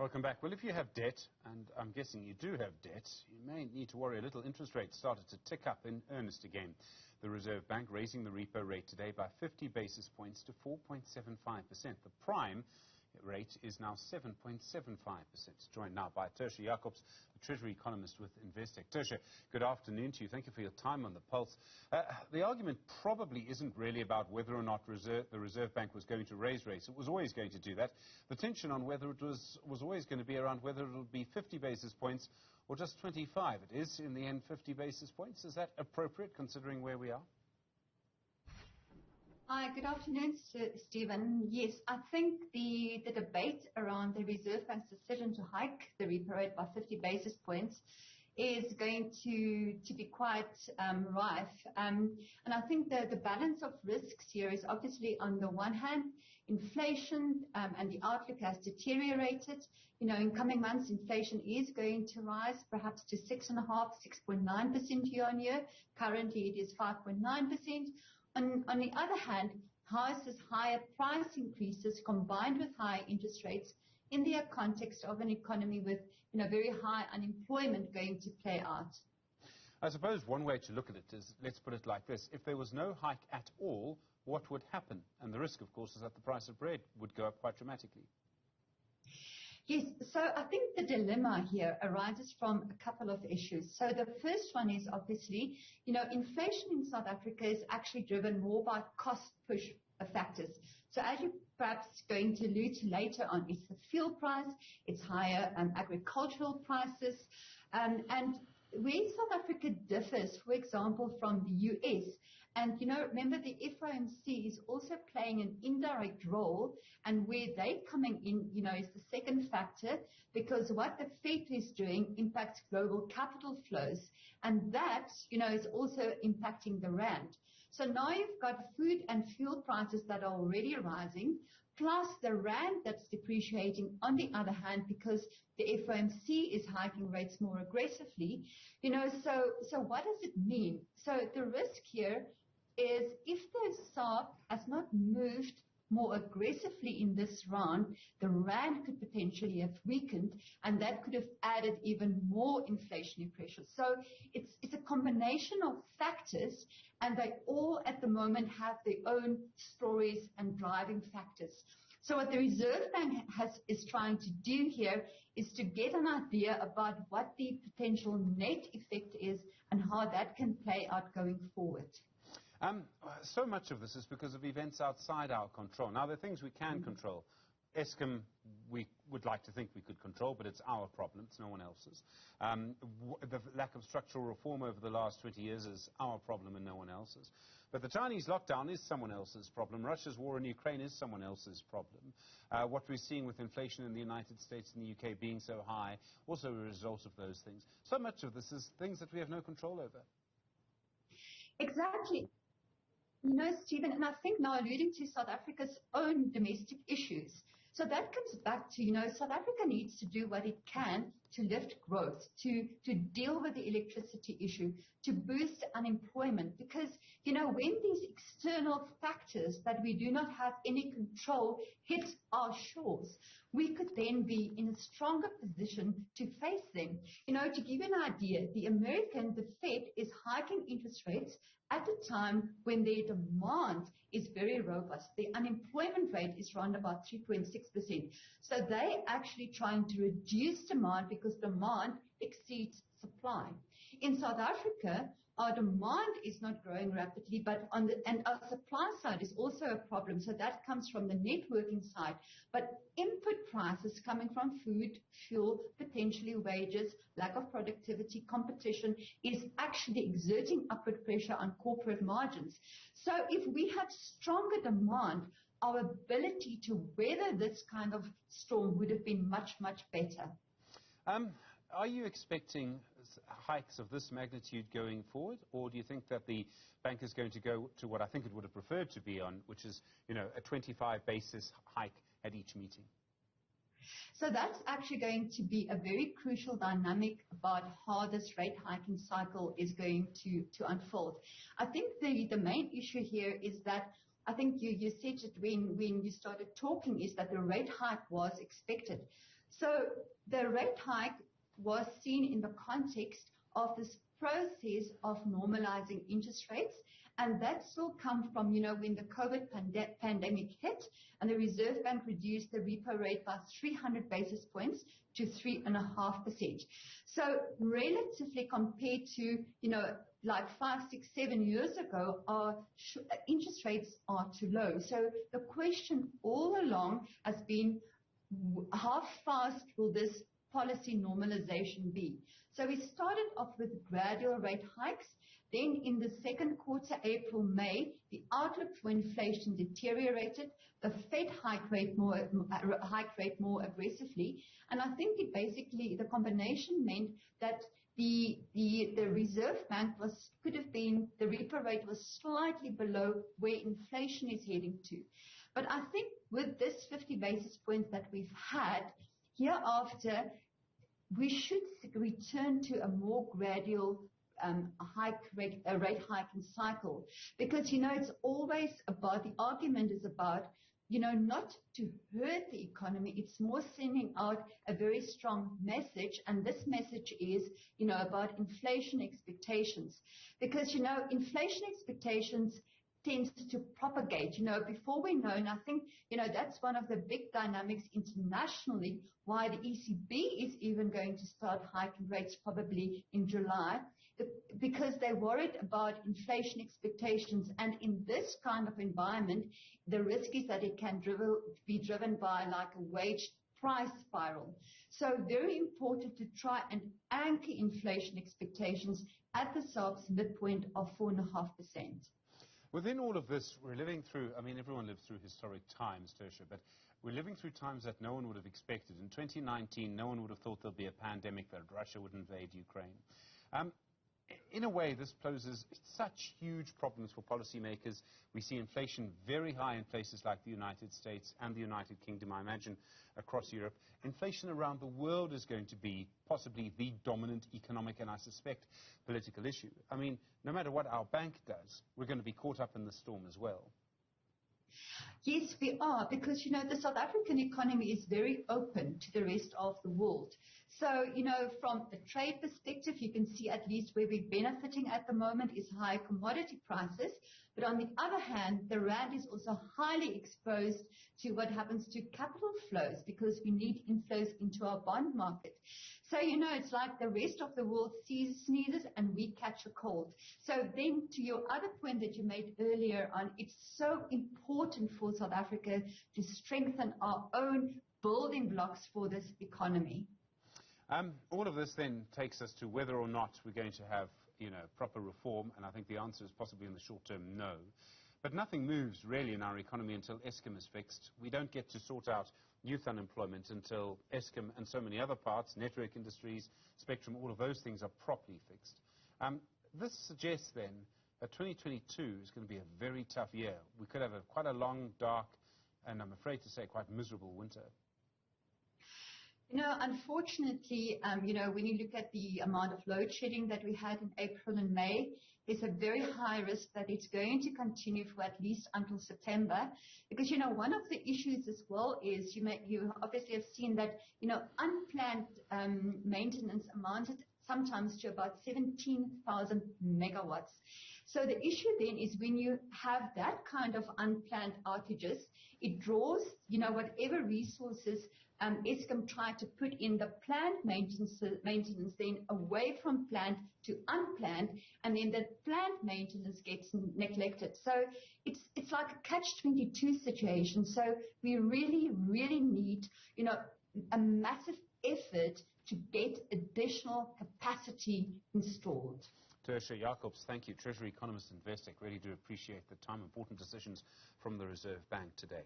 Welcome back. Well, if you have debt, and I'm guessing you do have debt, you may need to worry a little. Interest rates started to tick up in earnest again. The Reserve Bank raising the repo rate today by 50 basis points to 4.75%. The prime rate is now 7.75%. Joined now by Tertia Jacobs, the Treasury Economist with Investec. Tertia, good afternoon to you. Thank you for your time on the pulse. The argument probably isn't really about whether or not the Reserve Bank was going to raise rates. It was always going to do that. The tension on whether it was always going to be around whether it will be 50 basis points or just 25. It is, in the end, 50 basis points. Is that appropriate, considering where we are? Hi, good afternoon, Stephen. Yes, I think the debate around the Reserve Bank's decision to hike the repo rate by 50 basis points is going to be quite rife. And I think the balance of risks here is obviously, on the one hand, inflation and the outlook has deteriorated. You know, in coming months, inflation is going to rise perhaps to 6.5%, 6.9% year on year. Currently, it is 5.9%. On the other hand, higher price increases combined with higher interest rates in the context of an economy with very high unemployment going to play out. I suppose one way to look at it is, let's put it like this. If there was no hike at all, what would happen? And the risk, of course, is that the price of bread would go up quite dramatically. Yes, so I think the dilemma here arises from a couple of issues. So the first one is obviously, inflation in South Africa is actually driven more by cost push factors. So as you're perhaps going to allude to later on, it's the fuel price, it's higher agricultural prices, and where South Africa differs, for example, from the US, and remember the FOMC is also playing an indirect role, and where they're coming in, is the second factor, because what the Fed is doing impacts global capital flows, and that, is also impacting the rand. So now you've got food and fuel prices that are already rising, plus the rand that's depreciating on the other hand, because the FOMC is hiking rates more aggressively. So what does it mean? So the risk here is, if the ZAR has not moved more aggressively in this round, the rand could potentially have weakened, and that could have added even more inflationary pressure. So it's a combination of factors, and they all at the moment have their own stories and driving factors. So what the Reserve Bank is trying to do here is to get an idea about what the potential net effect is and how that can play out going forward. So much of this is because of events outside our control. Now, there are things we can control. Eskom, we would like to think we could control, but it's our problem, it's no one else's. The lack of structural reform over the last 20 years is our problem and no one else's. But the Chinese lockdown is someone else's problem. Russia's war in Ukraine is someone else's problem. What we're seeing with inflation in the United States and the UK being so high, also a result of those things. So much of this is things that we have no control over. Exactly. Stephen, and I think now alluding to South Africa's own domestic issues. So that comes back to, South Africa needs to do what it can to lift growth, to deal with the electricity issue, to boost unemployment. Because, when these external factors that we do not have any control hit our shores, we could then be in a stronger position to face them. To give you an idea, the Fed is hiking interest rates at a time when their demand is very robust. The unemployment rate is around about 3.6%. So they're actually trying to reduce demand because demand exceeds supply. In South Africa, our demand is not growing rapidly, but and our supply side is also a problem. So that comes from the networking side. But input prices coming from food, fuel, potentially wages, lack of productivity, competition is actually exerting upward pressure on corporate margins. So if we had stronger demand, our ability to weather this kind of storm would have been much, much better. Are you expecting hikes of this magnitude going forward, or do you think that the bank is going to go to what I think it would have preferred to be on, which is, a 25 basis hike at each meeting? So that's actually going to be a very crucial dynamic about how this rate hiking cycle is going to unfold. I think the main issue here is that I think you said it when you started talking, is that the rate hike was expected. So the rate hike was seen in the context of this process of normalizing interest rates, and that still come from, when the COVID pandemic hit and the Reserve Bank reduced the repo rate by 300 basis points to 3.5%. So relatively compared to, like 5, 6, 7 years ago, our interest rates are too low. So the question all along has been, how fast will this policy normalization be? So we started off with gradual rate hikes. Then in the second quarter, April, May, the outlook for inflation deteriorated. The Fed hiked rate more aggressively. And I think the combination meant that the Reserve Bank the repo rate was slightly below where inflation is heading to. But I think with this 50 basis points that we've had, hereafter, we should return to a more gradual rate hiking cycle. Because, it's always about, the argument is about, not to hurt the economy. It's more sending out a very strong message. And this message is, about inflation expectations. Because, inflation expectations tends to propagate, before we know, and I think, that's one of the big dynamics internationally, why the ECB is even going to start hiking rates probably in July, because they're worried about inflation expectations. And in this kind of environment, the risk is that it can be driven by like a wage price spiral. So very important to try and anchor inflation expectations at the SARB's midpoint of 4.5%. Within all of this, we're living through, everyone lives through historic times, Tertia, but we're living through times that no one would have expected. In 2019, no one would have thought there'd be a pandemic, that Russia would invade Ukraine. In a way, this poses such huge problems for policymakers. We see inflation very high in places like the United States and the United Kingdom, I imagine, across Europe. Inflation around the world is going to be possibly the dominant economic and, I suspect, political issue. No matter what our bank does, we're going to be caught up in the storm as well. Yes, we are, because, the South African economy is very open to the rest of the world. So, from the trade perspective, you can see at least where we're benefiting at the moment is high commodity prices. But on the other hand, the rand is also highly exposed to what happens to capital flows, because we need inflows into our bond market. So, it's like the rest of the world sneezes and we catch a cold. So then to your other point that you made earlier on, it's so important for South Africa to strengthen our own building blocks for this economy. All of this then takes us to whether or not we're going to have, proper reform, and I think the answer is possibly in the short term, no. But nothing moves really in our economy until Eskom is fixed. We don't get to sort out youth unemployment until Eskom and so many other parts, network industries, Spectrum, all of those things are properly fixed. This suggests then that 2022 is going to be a very tough year. We could have quite a long, dark, and I'm afraid to say quite miserable winter. Unfortunately, when you look at the amount of load shedding that we had in April and May, there's a very high risk that it's going to continue for at least until September. Because, one of the issues as well is you obviously have seen that, unplanned maintenance amounted sometimes to about 17,000 megawatts. So the issue then is when you have that kind of unplanned outages, it draws, whatever resources Eskom tried to put in the planned maintenance then away from planned to unplanned, and then the planned maintenance gets neglected. So it's like a catch-22 situation. So we really, really need, a massive effort to get additional capacity installed. Tertia Jacobs, thank you. Treasury Economist, Investec. Really do appreciate the time. Important decisions from the Reserve Bank today.